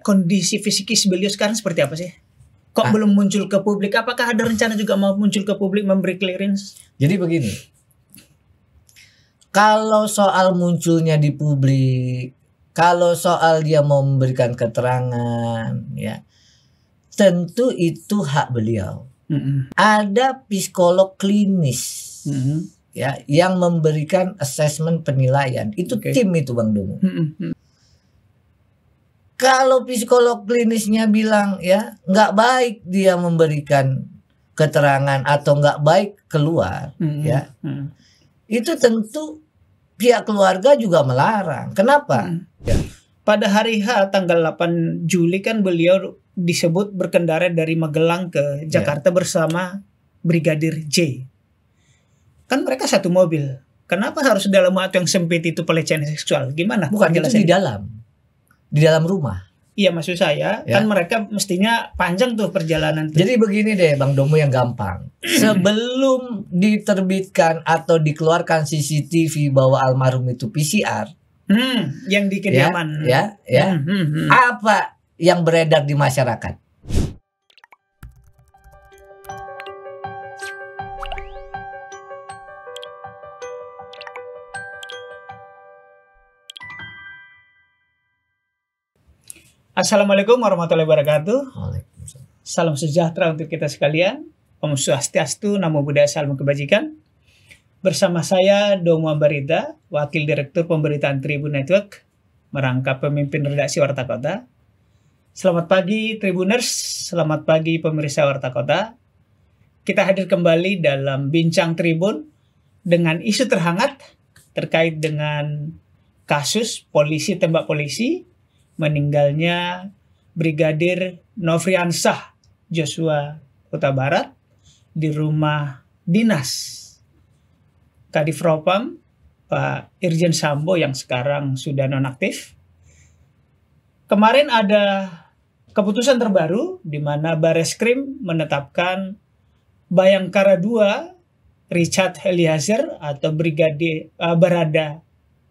kondisi fisikis beliau sekarang seperti apa sih? Kok belum muncul ke publik? Apakah ada rencana juga mau muncul ke publik memberi clearance? Jadi begini, kalau soal munculnya di publik, kalau soal dia mau memberikan keterangan, ya tentu itu hak beliau. Ada psikolog klinis, ya, yang memberikan asesmen penilaian. Itu tim itu Bang Domo. Kalau psikolog klinisnya bilang ya nggak baik dia memberikan keterangan atau nggak baik keluar, ya itu tentu pihak keluarga juga melarang. Kenapa? Ya. Pada hari H tanggal 8 Juli kan beliau disebut berkendara dari Magelang ke Jakarta bersama Brigadir J. Kan mereka satu mobil. Kenapa harus dalam waktu yang sempit itu pelecehan seksual? Gimana? Bukan, itu di dalam rumah. Iya, maksud saya kan mereka mestinya panjang tuh perjalanan tuh. Jadi begini deh Bang Domo yang gampang. Sebelum diterbitkan atau dikeluarkan CCTV bahwa almarhum itu PCR, yang di kediaman, apa yang beredar di masyarakat? Assalamualaikum warahmatullahi wabarakatuh. Salam sejahtera untuk kita sekalian. Om Swastiastu, Namo Buddhaya, Salam Kebajikan. Bersama saya Domo Ambarita, Wakil Direktur Pemberitaan Tribun Network, merangkap pemimpin redaksi Warta Kota. Selamat pagi Tribuners, selamat pagi pemirsa Warta Kota. Kita hadir kembali dalam Bincang Tribun dengan isu terhangat terkait dengan kasus polisi tembak polisi meninggalnya Brigadir Nofriansah Joshua Huta Barat di rumah dinas Kadif Propam Pak Irjen Sambo yang sekarang sudah nonaktif. Kemarin ada keputusan terbaru di mana Bareskrim menetapkan Bayangkara II Richard Eliezer atau Brigadir Barada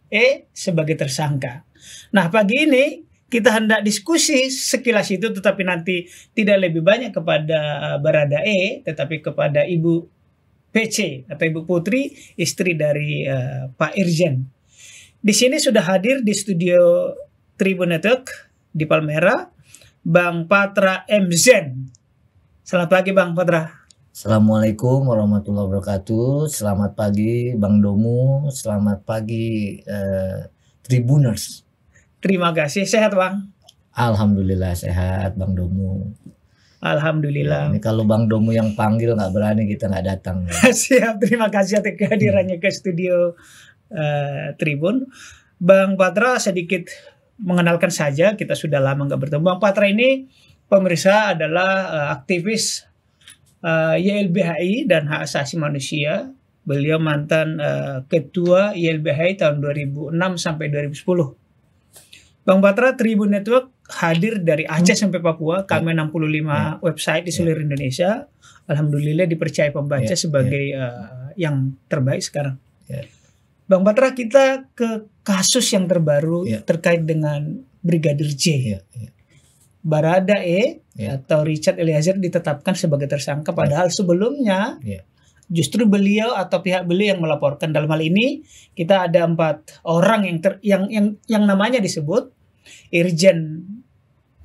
E sebagai tersangka. Nah, pagi ini kita hendak diskusi sekilas itu, tetapi nanti tidak lebih banyak kepada Barada E, tetapi kepada Ibu PC atau Ibu Putri, istri dari Pak Irjen. Di sini sudah hadir di studio Tribun Network di Palmera, Bang Patra MZ. Selamat pagi Bang Patra. Assalamualaikum warahmatullahi wabarakatuh. Selamat pagi Bang Domo, selamat pagi Tribuners. Terima kasih, sehat Bang? Alhamdulillah sehat Bang Domo. Alhamdulillah. Ya, ini kalau Bang Domo yang panggil nggak berani kita nggak datang. Ya. Siap, terima kasih atas kehadirannya ke studio Tribun. Bang Patra, sedikit mengenalkan saja, kita sudah lama nggak bertemu. Bang Patra ini pemirsa adalah aktivis YLBHI dan hak asasi manusia. Beliau mantan ketua YLBHI tahun 2006 sampai 2010. Bang Patra, Tribun Network hadir dari Aceh sampai Papua. Kami 65 website di seluruh Indonesia. Alhamdulillah dipercaya pembaca sebagai yang terbaik sekarang. Bang Patra, kita ke kasus yang terbaru terkait dengan Brigadir J. Barada E atau Richard Eliezer ditetapkan sebagai tersangka, padahal sebelumnya justru beliau atau pihak beliau yang melaporkan. Dalam hal ini kita ada 4 orang yang namanya disebut Irjen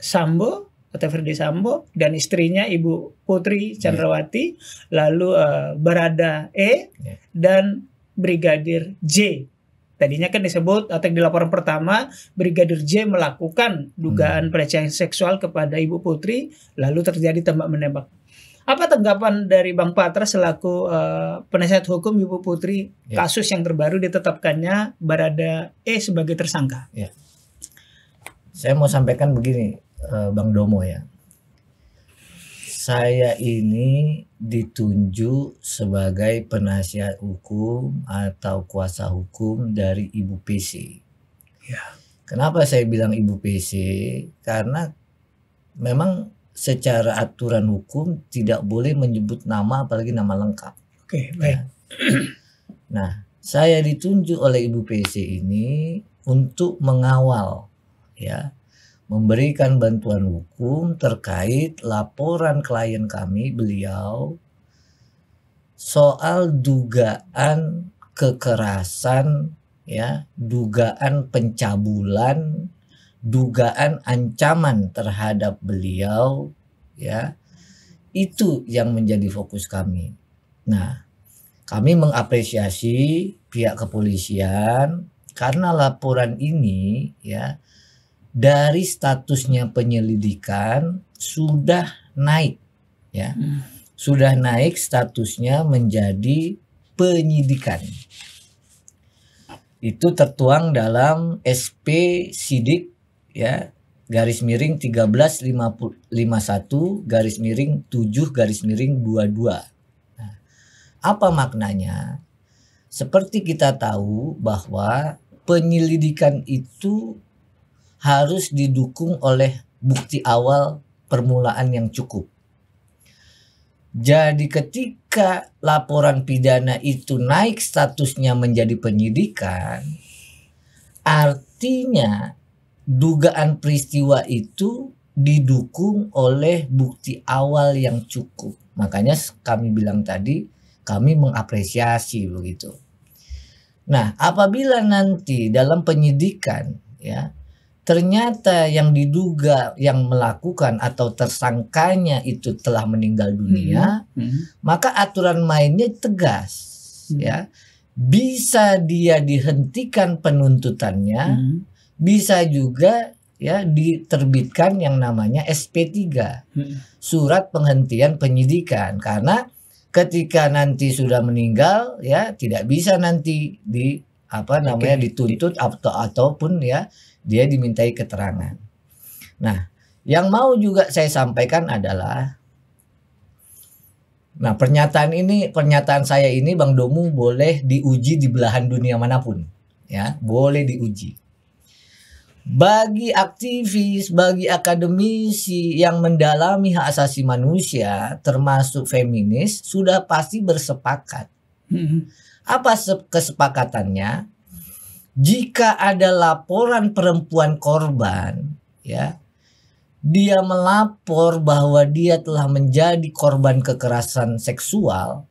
Sambo atau Verdi Sambo dan istrinya Ibu Putri Chandrawati, lalu Barada E dan Brigadir J. Tadinya kan disebut atau di laporan pertama Brigadir J melakukan dugaan pelecehan seksual kepada Ibu Putri, lalu terjadi tembak menembak. Apa tanggapan dari Bang Patra selaku penasihat hukum Ibu Putri kasus yang terbaru ditetapkannya Barada E sebagai tersangka? Saya mau sampaikan begini, Bang Domo ya. Saya ini ditunjuk sebagai penasihat hukum atau kuasa hukum dari Ibu PC. Kenapa saya bilang Ibu PC? Karena memang secara aturan hukum tidak boleh menyebut nama apalagi nama lengkap. Oke, baik. Nah, saya ditunjuk oleh Ibu PC ini untuk mengawal memberikan bantuan hukum terkait laporan klien kami, beliau, soal dugaan kekerasan, ya, dugaan pencabulan, dugaan ancaman terhadap beliau, ya. Itu yang menjadi fokus kami. Nah, kami mengapresiasi pihak kepolisian karena laporan ini, ya, dari statusnya penyelidikan sudah naik, ya. Sudah naik statusnya menjadi penyidikan. Itu tertuang dalam SP Sidik, ya, garis miring 1351 garis miring 7 garis miring 22. Nah, apa maknanya? Seperti kita tahu bahwa penyelidikan itu harus didukung oleh bukti awal permulaan yang cukup. Jadi ketika laporan pidana itu naik statusnya menjadi penyidikan, artinya dugaan peristiwa itu didukung oleh bukti awal yang cukup. Makanya kami bilang tadi, kami mengapresiasi begitu. Nah, apabila nanti dalam penyidikan, ya, ternyata yang diduga yang melakukan atau tersangkanya itu telah meninggal dunia, maka aturan mainnya tegas, ya. Bisa dia dihentikan penuntutannya, bisa juga, ya, diterbitkan yang namanya SP3, surat penghentian penyidikan, karena ketika nanti sudah meninggal, ya, tidak bisa nanti dituntut ataupun, ya, dia dimintai keterangan. Nah, yang mau juga saya sampaikan adalah, nah, pernyataan saya ini Bang Domu boleh diuji di belahan dunia manapun, ya, boleh diuji. Bagi aktivis, bagi akademisi yang mendalami hak asasi manusia, termasuk feminis, sudah pasti bersepakat. Apa kesepakatannya? Jika ada laporan perempuan korban, ya, dia melapor bahwa dia telah menjadi korban kekerasan seksual,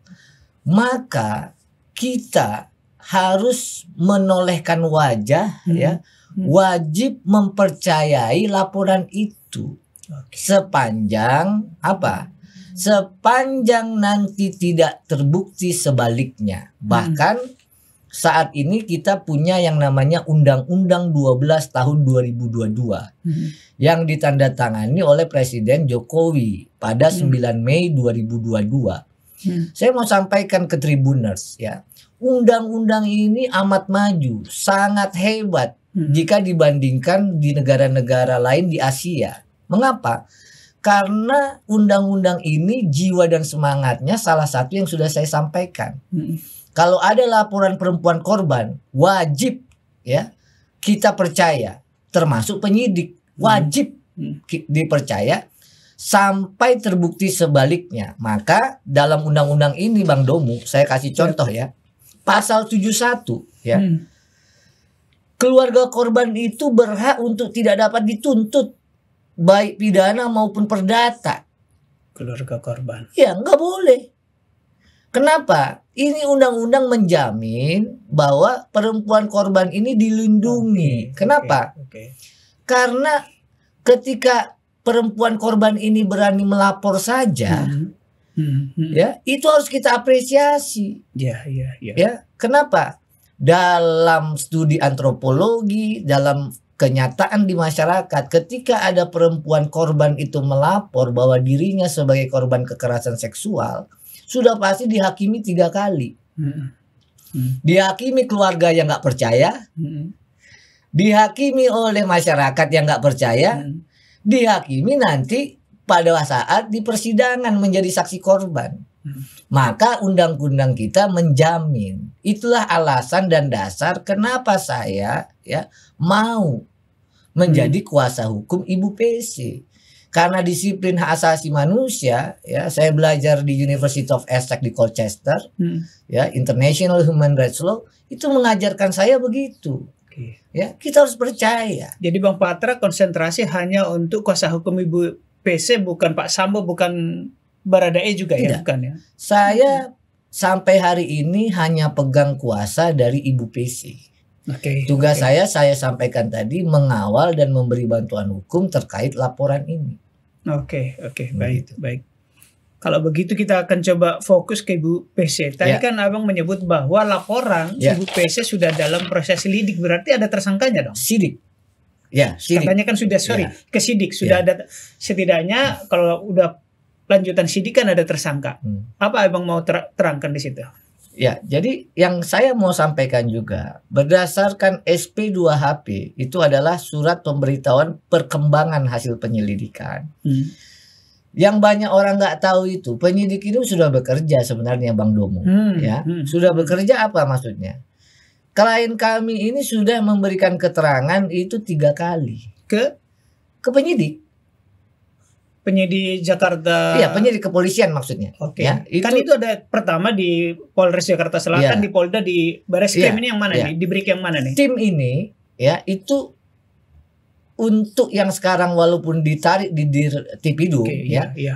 maka kita harus menolehkan wajah, ya, wajib mempercayai laporan itu. Sepanjang apa? Sepanjang nanti tidak terbukti sebaliknya. Bahkan saat ini kita punya yang namanya Undang-Undang 12 tahun 2022 yang ditandatangani oleh Presiden Jokowi pada 9 Mei 2022. Saya mau sampaikan ke Tribuners, ya. Undang-undang ini amat maju, sangat hebat jika dibandingkan di negara-negara lain di Asia. Mengapa? Karena undang-undang ini jiwa dan semangatnya salah satu yang sudah saya sampaikan. Kalau ada laporan perempuan korban, wajib, ya, kita percaya, termasuk penyidik, wajib dipercaya sampai terbukti sebaliknya. Maka dalam undang-undang ini Bang Domu, saya kasih contoh, ya. Pasal 71, ya. Keluarga korban itu berhak untuk tidak dapat dituntut baik pidana maupun perdata. Keluarga korban. Ya, nggak boleh. Kenapa? Ini undang-undang menjamin bahwa perempuan korban ini dilindungi. Kenapa? Karena ketika perempuan korban ini berani melapor saja, ya, itu harus kita apresiasi. Ya. Kenapa? Dalam studi antropologi, dalam kenyataan di masyarakat, ketika ada perempuan korban itu melapor bahwa dirinya sebagai korban kekerasan seksual, sudah pasti dihakimi 3 kali. Dihakimi keluarga yang nggak percaya, dihakimi oleh masyarakat yang nggak percaya, dihakimi nanti pada saat di persidangan menjadi saksi korban. Maka undang-undang kita menjamin. Itulah alasan dan dasar kenapa saya, ya, mau menjadi kuasa hukum Ibu PC. Karena disiplin hak asasi manusia, ya, saya belajar di University of Essex di Colchester, ya, International Human Rights Law, itu mengajarkan saya begitu. Ya, kita harus percaya. Jadi Bang Patra konsentrasi hanya untuk kuasa hukum Ibu PC, bukan Pak Sambo, bukan Baradae juga. Tidak. Ya, bukan ya. Saya sampai hari ini hanya pegang kuasa dari Ibu PC. Tugas saya sampaikan tadi, mengawal dan memberi bantuan hukum terkait laporan ini. Baik. Kalau begitu kita akan coba fokus ke Ibu PC. Tadi kan Abang menyebut bahwa laporan Ibu PC sudah dalam proses lidik, berarti ada tersangkanya dong? Sidik. Ya, sidik. Katanya kan sudah ke sidik, sudah ada, setidaknya kalau udah lanjutan sidik kan ada tersangka. Apa Abang mau terangkan di situ? Ya, jadi yang saya mau sampaikan juga, berdasarkan SP2HP itu adalah surat pemberitahuan perkembangan hasil penyelidikan. Yang banyak orang nggak tahu itu, penyidik itu sudah bekerja sebenarnya, Bang Domo. Sudah bekerja apa maksudnya? Klien kami ini sudah memberikan keterangan itu 3 kali ke penyidik. Penyidik Jakarta. Iya, penyidik kepolisian maksudnya. Ya, itu ada pertama di Polres Jakarta Selatan, di Polda, di Bareskrim. Ini yang mana nih? Di BRIK yang mana nih? Tim ini ya itu untuk yang sekarang walaupun ditarik di Tipidum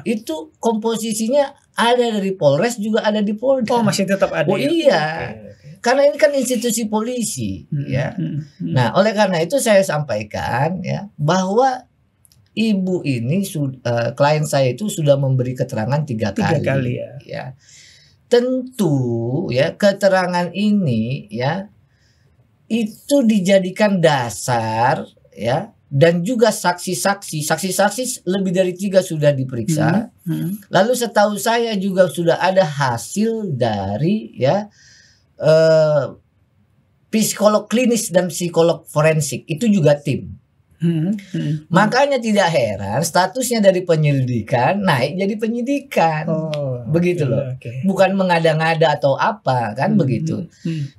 itu komposisinya ada dari Polres juga ada di Polda. Oh, masih tetap ada. Oh iya. Karena ini kan institusi polisi ya. Nah, oleh karena itu saya sampaikan ya bahwa Ibu ini klien saya itu sudah memberi keterangan 3 kali ya. Tentu ya keterangan ini ya itu dijadikan dasar ya. Dan juga saksi-saksi lebih dari 3 sudah diperiksa. Lalu setahu saya juga sudah ada hasil dari ya psikolog klinis dan psikolog forensik, itu juga tim. Makanya tidak heran statusnya dari penyelidikan naik jadi penyidikan. Begitu loh. Bukan mengada-ngada atau apa kan begitu.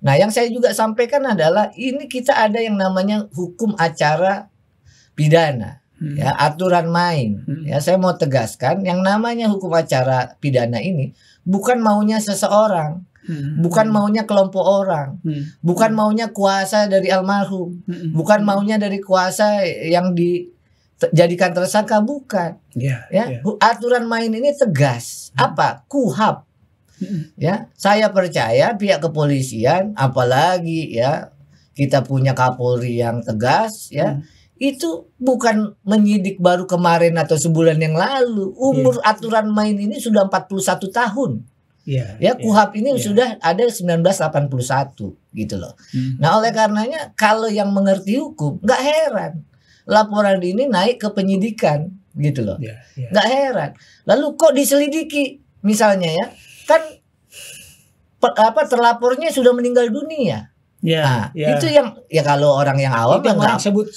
Nah, yang saya juga sampaikan adalah ini kita ada yang namanya hukum acara pidana, ya, aturan main. Ya, saya mau tegaskan, yang namanya hukum acara pidana ini bukan maunya seseorang, bukan maunya kelompok orang, bukan maunya kuasa dari almarhum, bukan maunya dari kuasa yang dijadikan tersangka, bukan. Aturan main ini tegas. Apa? KUHAP. Ya, saya percaya pihak kepolisian, apalagi ya kita punya Kapolri yang tegas, ya. Itu bukan menyidik baru kemarin atau sebulan yang lalu. Umur aturan main ini sudah 41 tahun. KUHAP ini sudah ada 1981 gitu loh. Nah, oleh karenanya kalau yang mengerti hukum nggak heran laporan ini naik ke penyidikan gitu loh. Nggak heran. Lalu kok diselidiki misalnya ya, kan terlapornya sudah meninggal dunia. Itu yang ya kalau orang yang awam yang orang sebut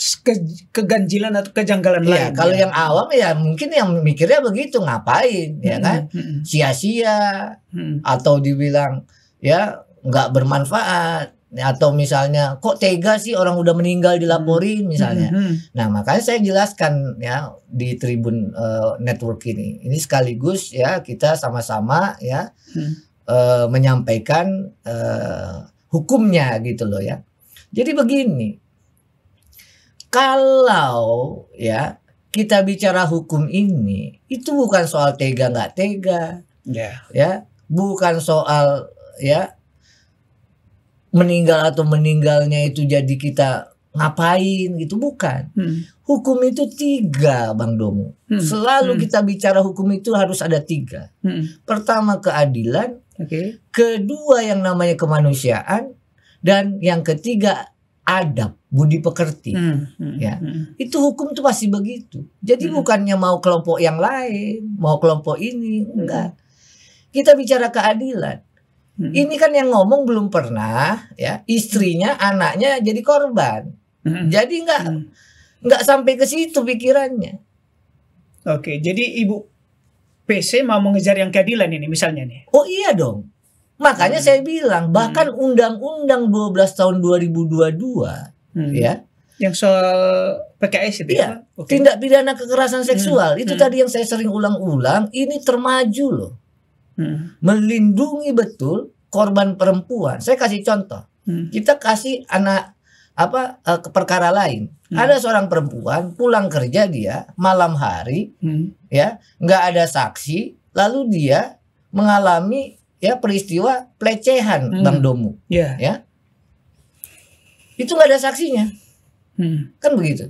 keganjilan atau kejanggalan lain. Kalau yang awam ya mungkin yang mikirnya begitu, ngapain ya kan, sia-sia atau dibilang ya nggak bermanfaat, atau misalnya kok tega sih orang udah meninggal dilaporin misalnya. Nah, makanya saya jelaskan ya di Tribun Network ini sekaligus ya kita sama-sama ya menyampaikan hukumnya gitu loh ya. Jadi begini, kalau ya kita bicara hukum ini, itu bukan soal tega nggak tega, ya, bukan soal ya meninggal atau meninggalnya itu jadi kita ngapain gitu, bukan. Hukum itu 3, Bang Domo. Selalu kita bicara hukum itu harus ada 3. Pertama keadilan, kedua yang namanya kemanusiaan, dan yang ketiga adab, budi pekerti. Ya, itu hukum tuh pasti begitu. Jadi bukannya mau kelompok yang lain, mau kelompok ini, enggak. Kita bicara keadilan. Ini kan yang ngomong belum pernah ya istrinya, anaknya jadi korban. Jadi nggak sampai ke situ pikirannya. Jadi Ibu PC mau mengejar yang keadilan ini misalnya nih. Oh iya dong. Makanya saya bilang bahkan Undang-Undang 12 tahun 2022 ya. Yang soal PKS itu ya. Tindak pidana kekerasan seksual itu tadi yang saya sering ulang-ulang, ini termaju loh. Melindungi betul korban perempuan. Saya kasih contoh. Kita kasih anak perkara lain. Ada seorang perempuan pulang kerja dia malam hari, ya, nggak ada saksi, lalu dia mengalami ya peristiwa pelecehan, Bang Domu, ya, itu nggak ada saksinya, kan begitu.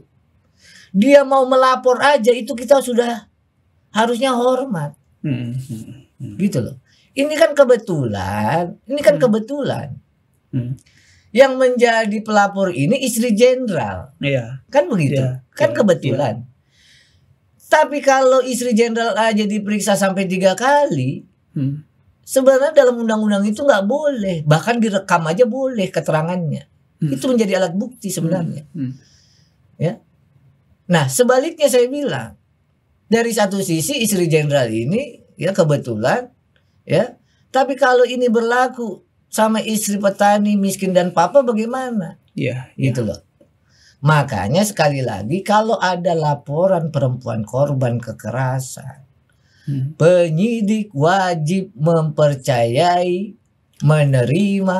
Dia mau melapor aja itu kita sudah harusnya hormat, gitu loh. Ini kan kebetulan, yang menjadi pelapor ini istri jenderal, kan begitu, kan kebetulan. Tapi kalau istri jenderal aja diperiksa sampai 3 kali, sebenarnya dalam undang-undang itu nggak boleh, bahkan direkam aja boleh keterangannya, itu menjadi alat bukti sebenarnya, ya. Nah sebaliknya saya bilang, dari satu sisi istri jenderal ini ya kebetulan, ya, tapi kalau ini berlaku sama istri petani miskin dan papa bagaimana? Gitu loh. Makanya sekali lagi kalau ada laporan perempuan korban kekerasan, penyidik wajib mempercayai, menerima,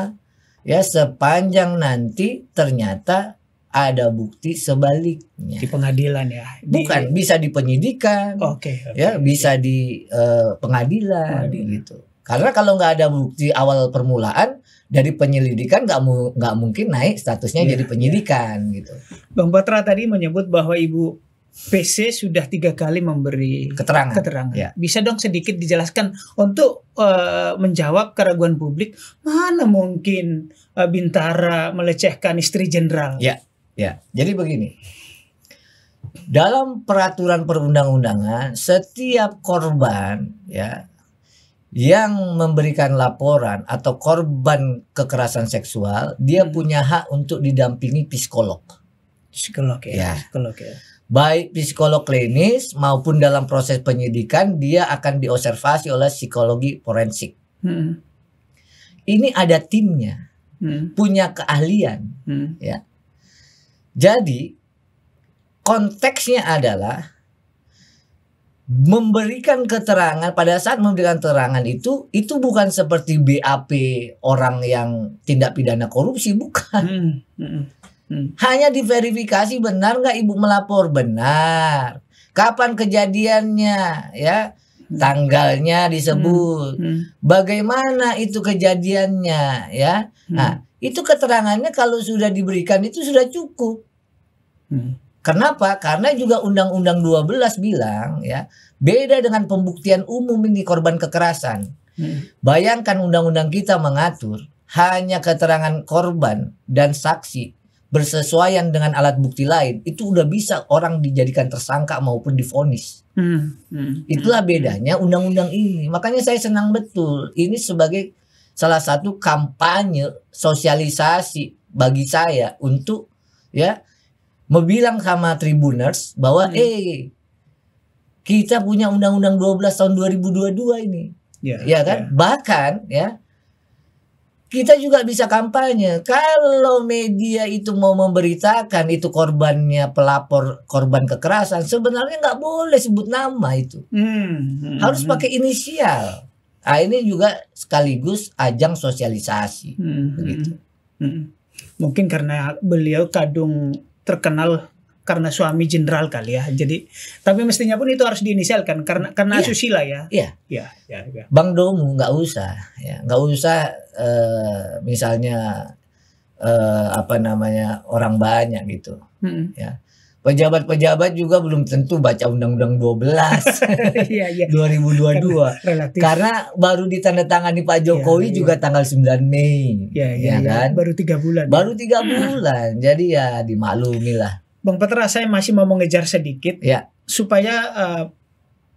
ya, sepanjang nanti ternyata ada bukti sebaliknya. Di pengadilan ya? Bukan, bisa di penyidikan, ya, bisa di pengadilan, gitu. Karena kalau nggak ada bukti awal permulaan dari penyelidikan nggak mungkin naik statusnya jadi penyidikan, gitu. Bang Patra tadi menyebut bahwa Ibu PC sudah 3 kali memberi keterangan. Ya. Bisa dong sedikit dijelaskan untuk menjawab keraguan publik, mana mungkin Bintara melecehkan istri jenderal? Ya, jadi begini. Dalam peraturan perundang-undangan, setiap korban, ya, yang memberikan laporan atau korban kekerasan seksual, dia punya hak untuk didampingi psikolog. Psikolog ya. Baik psikolog klinis maupun dalam proses penyidikan dia akan diobservasi oleh psikologi forensik. Ini ada timnya, punya keahlian, ya. Jadi konteksnya adalah memberikan keterangan. Pada saat memberikan keterangan itu bukan seperti BAP orang yang tindak pidana korupsi, bukan. Hanya diverifikasi benar nggak ibu melapor, benar. Kapan kejadiannya, ya, tanggalnya disebut, bagaimana itu kejadiannya, ya. Nah itu keterangannya kalau sudah diberikan itu sudah cukup. Kenapa? Karena juga Undang-Undang 12 bilang, ya, beda dengan pembuktian umum ini korban kekerasan. Bayangkan undang-undang kita mengatur hanya keterangan korban dan saksi bersesuaian dengan alat bukti lain, itu udah bisa orang dijadikan tersangka maupun divonis. Itulah bedanya undang-undang ini. Makanya saya senang betul ini sebagai salah satu kampanye sosialisasi bagi saya untuk, ya, bilang sama Tribuners bahwa kita punya Undang-Undang 12 tahun 2022 ini, ya kan? Bahkan, ya, kita juga bisa kampanye. Kalau media itu mau memberitakan itu korbannya pelapor korban kekerasan, sebenarnya nggak boleh sebut nama itu, harus pakai inisial. Nah, ini juga sekaligus ajang sosialisasi, begitu. Mungkin karena beliau kadung terkenal karena suami jenderal kali ya. Jadi, tapi mestinya pun itu harus diinisialkan karena asusila ya. Iya. Bang Domu nggak usah, ya, nggak usah misalnya orang banyak gitu, ya. Pejabat-pejabat juga belum tentu baca Undang-Undang 12 2022. Karena baru ditandatangani Pak Jokowi juga tanggal 9 Mei. Kan? Baru 3 bulan. Baru 3 bulan. Jadi ya dimaklumi lah. Bang Patra, saya masih mau mengejar sedikit supaya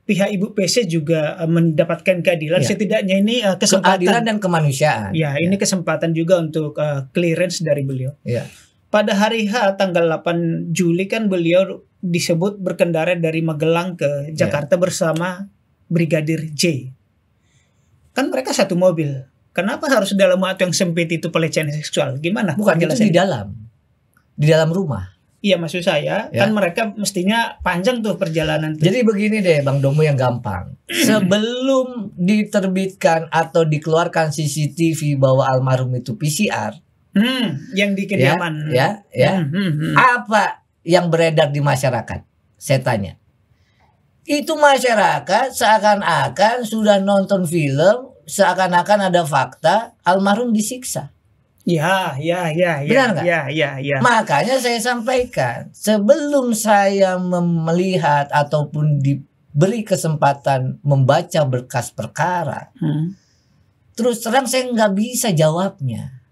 pihak Ibu PC juga mendapatkan keadilan. Setidaknya ini kesempatan keadilan dan kemanusiaan. Ini kesempatan juga untuk clearance dari beliau. Pada hari H tanggal 8 Juli kan beliau disebut berkendara dari Magelang ke Jakarta bersama Brigadir J. Kan mereka satu mobil. Kenapa harus dalam waktu yang sempit itu pelecehan seksual? Gimana? Bukan, itu di dalam rumah. Iya, maksud saya kan mereka mestinya panjang tuh perjalanan tuh. Jadi begini deh Bang Domo yang gampang. Sebelum diterbitkan atau dikeluarkan CCTV bahwa almarhum itu PCR, Yang di kediaman. Apa yang beredar di masyarakat? Saya tanya. Itu masyarakat seakan-akan sudah nonton film, seakan-akan ada fakta almarhum disiksa. Ya. Benar nggak? Ya. Makanya saya sampaikan, sebelum saya melihat ataupun diberi kesempatan membaca berkas perkara, terus terang saya nggak bisa jawabnya,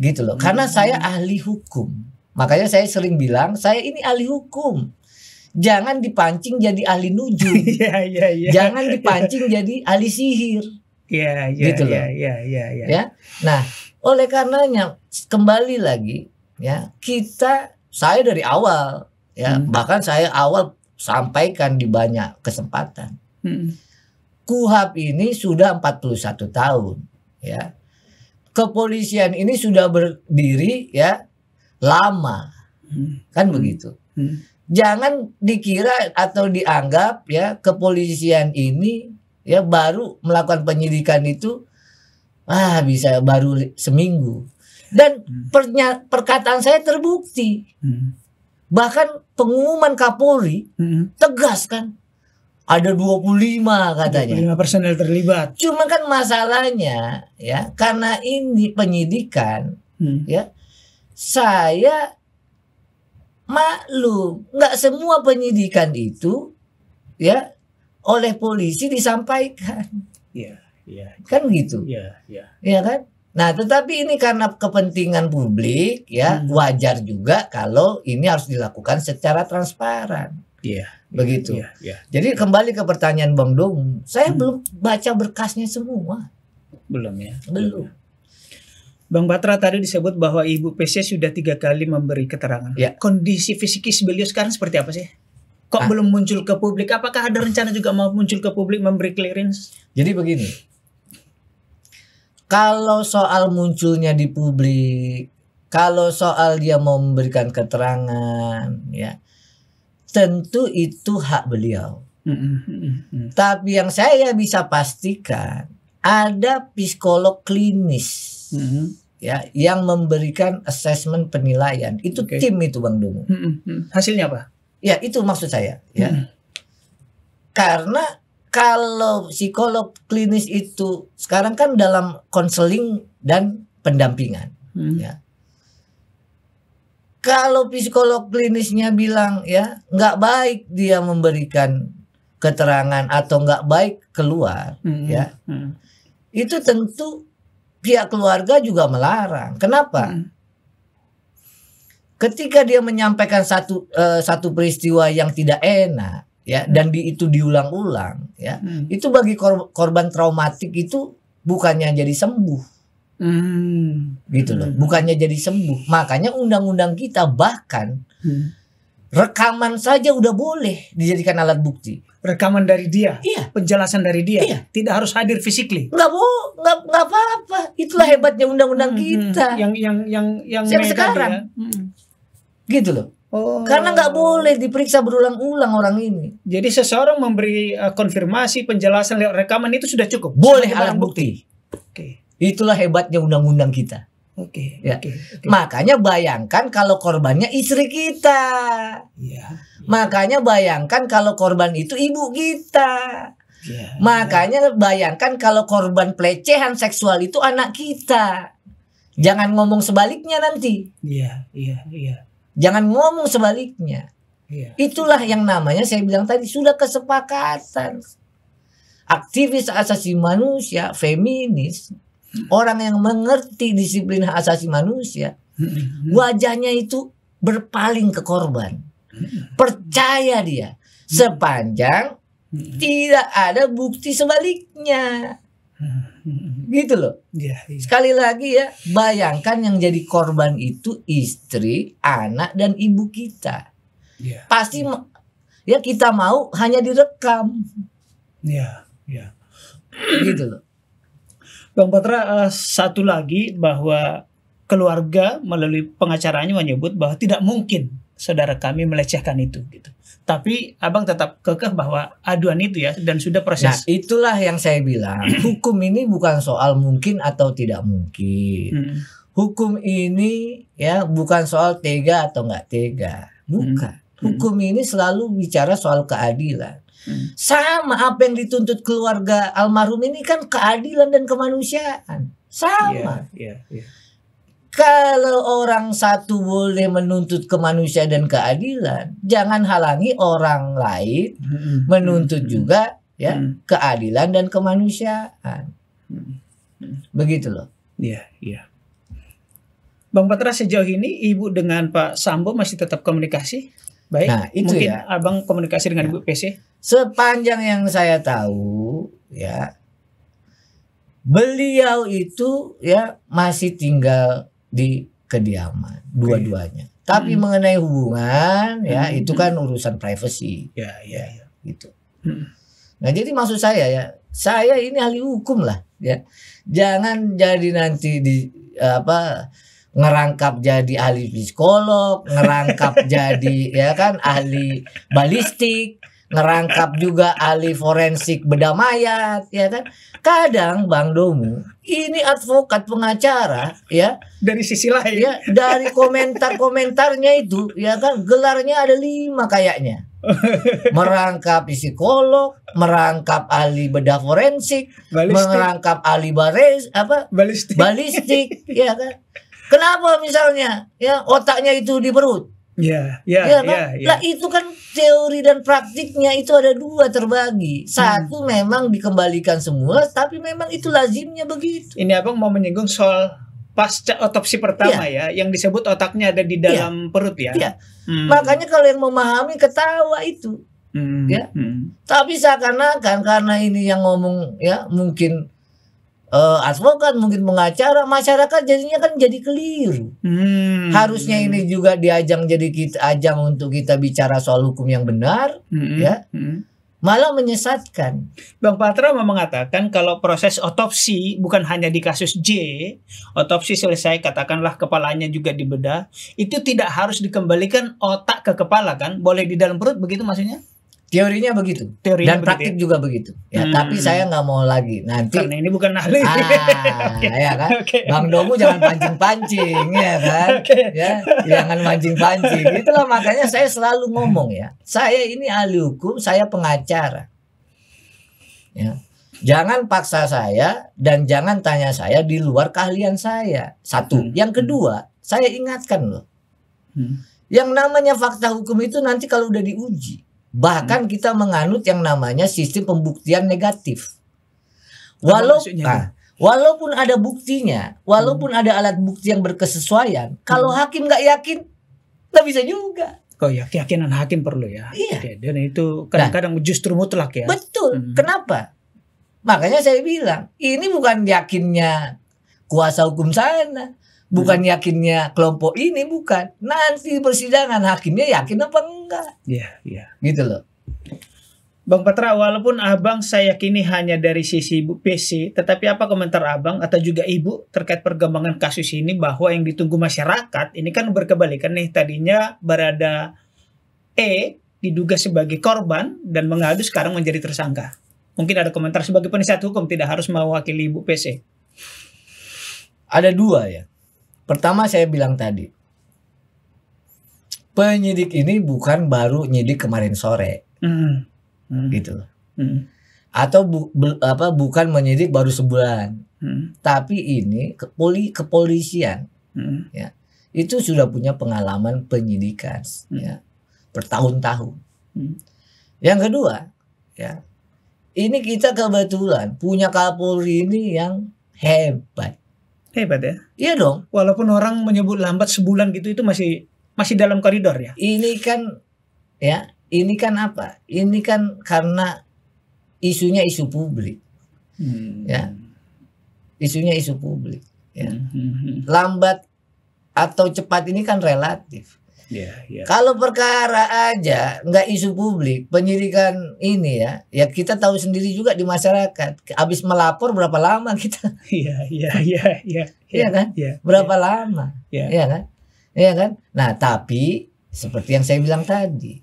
gitu loh. Karena saya ahli hukum. Makanya saya sering bilang, saya ini ahli hukum. Jangan dipancing jadi ahli nujum. Jangan dipancing jadi ahli sihir. Gitu loh. Ya. Nah, oleh karenanya kembali lagi ya, saya dari awal ya, bahkan saya awal sampaikan di banyak kesempatan. KUHP ini sudah 41 tahun ya. Kepolisian ini sudah berdiri ya lama. Kan begitu. Jangan dikira atau dianggap ya kepolisian ini ya baru melakukan penyidikan itu bisa baru seminggu. Dan perkataan saya terbukti. Bahkan pengumuman Kapolri tegas kan. Ada 25 katanya. 25 personel terlibat. Cuma kan masalahnya ya, karena ini penyidikan ya, saya maklum nggak semua penyidikan itu ya oleh polisi disampaikan. Kan gitu. Iya kan? Nah, tetapi ini karena kepentingan publik ya, wajar juga kalau ini harus dilakukan secara transparan. Begitu. Jadi kembali ke pertanyaan Bang Dom, saya belum baca berkasnya semua. Belum ya? Belum. Bang Batra tadi disebut bahwa Ibu PC sudah 3 kali memberi keterangan. Kondisi fisikis beliau sekarang seperti apa sih? Kok belum muncul ke publik? Apakah ada rencana juga mau muncul ke publik memberi clearance? Jadi begini, kalau soal munculnya di publik, kalau soal dia mau memberikan keterangan, ya tentu itu hak beliau. Tapi yang saya bisa pastikan, ada psikolog klinis ya yang memberikan asesmen penilaian. Itu tim itu Bang Domo. Hasilnya apa? Ya itu maksud saya ya. Karena kalau psikolog klinis itu sekarang kan dalam konseling dan pendampingan ya. Kalau psikolog klinisnya bilang ya nggak baik dia memberikan keterangan atau nggak baik keluar ya, itu tentu pihak keluarga juga melarang. Kenapa? Ketika dia menyampaikan satu peristiwa yang tidak enak ya, dan itu diulang-ulang ya, itu bagi korban traumatik itu bukannya jadi sembuh, gitu loh, bukannya jadi sembuh. Makanya undang-undang kita bahkan rekaman saja udah boleh dijadikan alat bukti. Rekaman dari dia, penjelasan dari dia, tidak harus hadir physically. Nggak apa-apa. Itulah hebatnya undang-undang kita. Yang sekarang. Gitu loh. Karena nggak boleh diperiksa berulang-ulang orang ini. Jadi seseorang memberi konfirmasi penjelasan lewat rekaman itu sudah cukup. Boleh alat bukti. Itulah hebatnya undang-undang kita. Makanya bayangkan kalau korbannya istri kita. Makanya bayangkan kalau korban itu ibu kita. Makanya bayangkan kalau korban pelecehan seksual itu anak kita. Jangan ngomong sebaliknya nanti. Jangan ngomong sebaliknya. Itulah yang namanya saya bilang tadi sudah kesepakatan. Aktivis hak asasi manusia, feminis, orang yang mengerti disiplin hak asasi manusia, wajahnya itu berpaling ke korban. Percaya dia sepanjang tidak ada bukti sebaliknya. Gitu loh. Sekali lagi ya, bayangkan yang jadi korban itu istri, anak, dan ibu kita. Pasti ya kita mau hanya direkam. Gitu loh. Bang Patra, satu lagi bahwa keluarga melalui pengacaranya menyebut bahwa tidak mungkin saudara kami melecehkan itu gitu. Tapi abang tetap kekeh bahwa aduan itu ya, dan sudah proses. Nah, itulah yang saya bilang. Hukum ini bukan soal mungkin atau tidak mungkin. hukum ini ya bukan soal tega atau nggak tega, bukan. Hukum ini selalu bicara soal keadilan. Sama apa yang dituntut keluarga almarhum ini kan keadilan dan kemanusiaan. Sama. Kalau orang satu boleh menuntut kemanusiaan dan keadilan, jangan halangi orang lain menuntut juga ya keadilan dan kemanusiaan. Begitu loh. Iya. Bang Patra, sejauh ini Ibu dengan Pak Sambo masih tetap komunikasi? Baik. Nah, itu mungkin ya. Abang komunikasi dengan Ibu PC? Sepanjang yang saya tahu ya, beliau itu ya masih tinggal di kediaman dua-duanya. Tapi mengenai hubungan ya itu kan urusan privasi. Ya. Gitu. Nah, jadi maksud saya ini ahli hukum lah ya. Jangan jadi nanti ngerangkap jadi ahli psikolog, ngerangkap jadi ya kan ahli balistik, ngerangkap juga ahli forensik bedah mayat, ya kan. Kadang Bang Domu ini advokat pengacara ya, dari sisi lain ya, dari komentarnya itu ya kan gelarnya ada 5 kayaknya. Merangkap psikolog, merangkap ahli bedah forensik, merangkap ahli balistik ya kan. Kenapa misalnya ya otaknya itu di perut? Ya. Lah itu kan teori dan praktiknya itu ada 2 terbagi. Satu memang dikembalikan semula, tapi memang itu lazimnya begitu. Ini Abang mau menyinggung soal pasca otopsi pertama ya, yang disebut otaknya ada di dalam perut ya. Makanya kalau yang memahami ketawa itu. Tapi seakan-akan karena ini yang ngomong ya mungkin advokat, mungkin pengacara, masyarakat jadinya kan jadi keliru. Harusnya ini juga diajang jadi ajang untuk kita bicara soal hukum yang benar, ya. Malah menyesatkan. Bang Patra mau mengatakan kalau proses otopsi bukan hanya di kasus J, otopsi selesai katakanlah kepalanya juga dibedah, itu tidak harus dikembalikan otak ke kepala kan? Boleh di dalam perut, begitu maksudnya? Teorinya begitu. Dan praktik juga begitu. Ya, tapi saya nggak mau lagi nanti. Karena ini bukan ahli. Ya kan. Bang Domu jangan pancing-pancing ya kan. Ya, jangan pancing-pancing. Itulah makanya saya selalu ngomong ya. Saya ini ahli hukum, saya pengacara. Ya. Jangan paksa saya dan jangan tanya saya di luar keahlian saya. Satu. Yang kedua, saya ingatkan loh. Yang namanya fakta hukum itu nanti kalau udah diuji, bahkan kita menganut yang namanya sistem pembuktian negatif. Walaupun ada buktinya, walaupun ada alat bukti yang berkesesuaian, kalau hakim nggak yakin, nggak bisa juga. Oh ya, keyakinan hakim perlu ya. Iya. Dan itu kadang-kadang justru mutlak ya. Betul. Kenapa? Makanya saya bilang, ini bukan yakinnya kuasa hukum sana, bukan yakinnya kelompok ini, bukan. Nanti persidangan hakimnya yakin apa enggak. Iya. Gitu loh. Bang Patra, walaupun Abang saya yakini hanya dari sisi Ibu PC, tetapi apa komentar Abang atau juga Ibu terkait perkembangan kasus ini, bahwa yang ditunggu masyarakat ini kan berkebalikan nih. Tadinya Barada E diduga sebagai korban dan mengadu, sekarang menjadi tersangka. Mungkin ada komentar sebagai penasihat hukum, tidak harus mewakili Ibu PC. Ada 2 ya. Pertama saya bilang tadi, penyidik ini bukan baru nyidik kemarin sore, gitu, atau bukan menyidik baru sebulan, tapi ini kepolisian, ya, itu sudah punya pengalaman penyidikan, ya, bertahun-tahun. Yang kedua, ya, ini kita kebetulan punya Kapolri ini yang hebat. Hebat ya? Iya dong. Walaupun orang menyebut lambat sebulan gitu, itu masih dalam koridor ya. Ini kan ya, ini kan apa? Ini kan karena isunya isu publik. Ya. Isunya isu publik, ya. Lambat atau cepat ini kan relatif. Kalau perkara aja nggak isu publik, penyidikan ini ya kita tahu sendiri juga di masyarakat. Habis melapor berapa lama kita? Iya kan? Berapa lama? Iya kan? Iya kan? Nah, tapi seperti yang saya bilang tadi,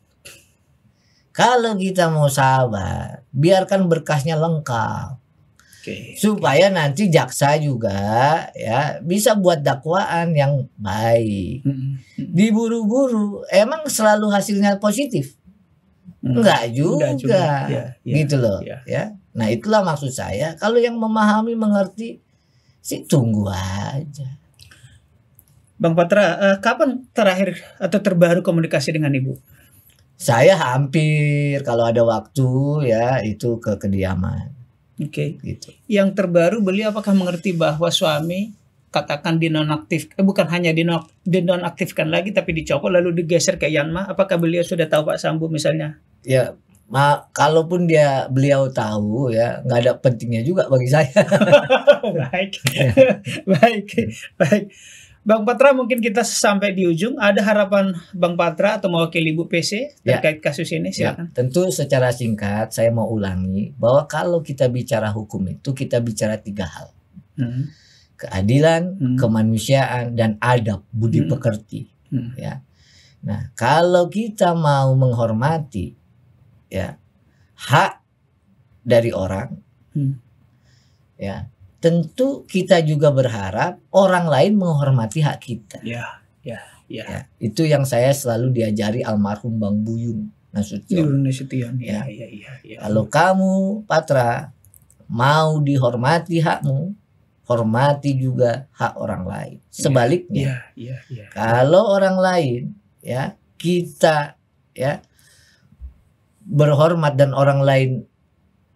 kalau kita mau sabar, biarkan berkasnya lengkap. Supaya nanti jaksa juga ya bisa buat dakwaan yang baik. Diburu-buru emang selalu hasilnya positif? Enggak juga. Ya, gitu loh ya. Nah, itulah maksud saya, kalau yang memahami mengerti sih tunggu aja. Bang Patra, kapan terakhir atau terbaru komunikasi dengan Ibu? Saya hampir kalau ada waktu ya itu ke kediaman. Oke. Gitu. Yang terbaru beliau apakah mengerti bahwa suami katakan bukan hanya dinonaktifkan lagi tapi dicopot lalu digeser ke Yanma? Apakah beliau sudah tahu Pak Sambo misalnya? Ya, kalaupun beliau tahu ya nggak ada pentingnya juga bagi saya. Baik. Baik. Bang Patra, mungkin kita sampai di ujung. Ada harapan Bang Patra atau mewakili Ibu PC terkait kasus ini? Silakan. Tentu secara singkat saya mau ulangi bahwa kalau kita bicara hukum itu kita bicara 3 hal. Keadilan, kemanusiaan, dan adab budi pekerti. Ya. Nah, kalau kita mau menghormati ya hak dari orang, ya tentu kita juga berharap orang lain menghormati hak kita. Ya. Itu yang saya selalu diajari almarhum Bang Buyung Nasution. Ya. Kalau kamu Patra mau dihormati hakmu, hormati juga hak orang lain. Sebaliknya, kalau orang lain ya kita ya berhormat dan orang lain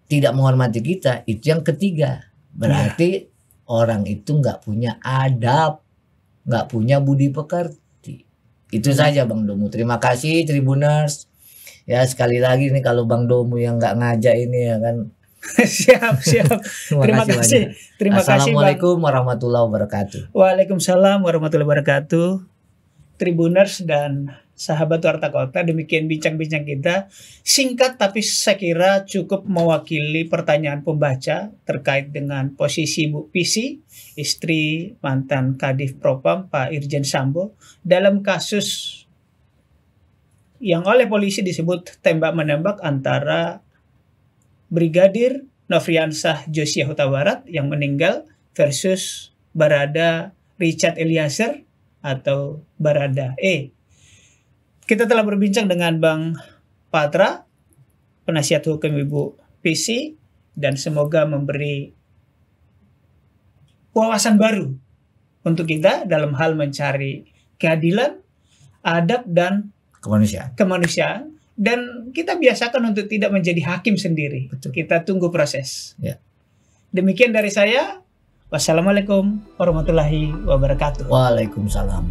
tidak menghormati kita, itu yang ketiga. Berarti orang itu nggak punya adab, nggak punya budi pekerti. Itu saja Bang Domu. Terima kasih Tribuners. Ya sekali lagi nih kalau Bang Domu yang nggak ngajak ini ya kan. Siap. Terima kasih. Assalamualaikum warahmatullahi wabarakatuh. Waalaikumsalam warahmatullahi wabarakatuh. Tribuners dan sahabat Warta Kota, demikian bincang-bincang kita. Singkat tapi saya kira cukup mewakili pertanyaan pembaca terkait dengan posisi Bu PC, istri mantan Kadif Propam Pak Irjen Sambo, dalam kasus yang oleh polisi disebut tembak-menembak antara Brigadir Nofriansah Joshua Huta Barat yang meninggal versus Barada Richard Eliezer atau Barada E. Kita telah berbincang dengan Bang Patra, penasihat hukum Ibu PC, dan semoga memberi wawasan baru untuk kita dalam hal mencari keadilan, adab, dan kemanusiaan. Dan kita biasakan untuk tidak menjadi hakim sendiri. Betul. Kita tunggu proses. Ya. Demikian dari saya. Wassalamualaikum warahmatullahi wabarakatuh. Waalaikumsalam.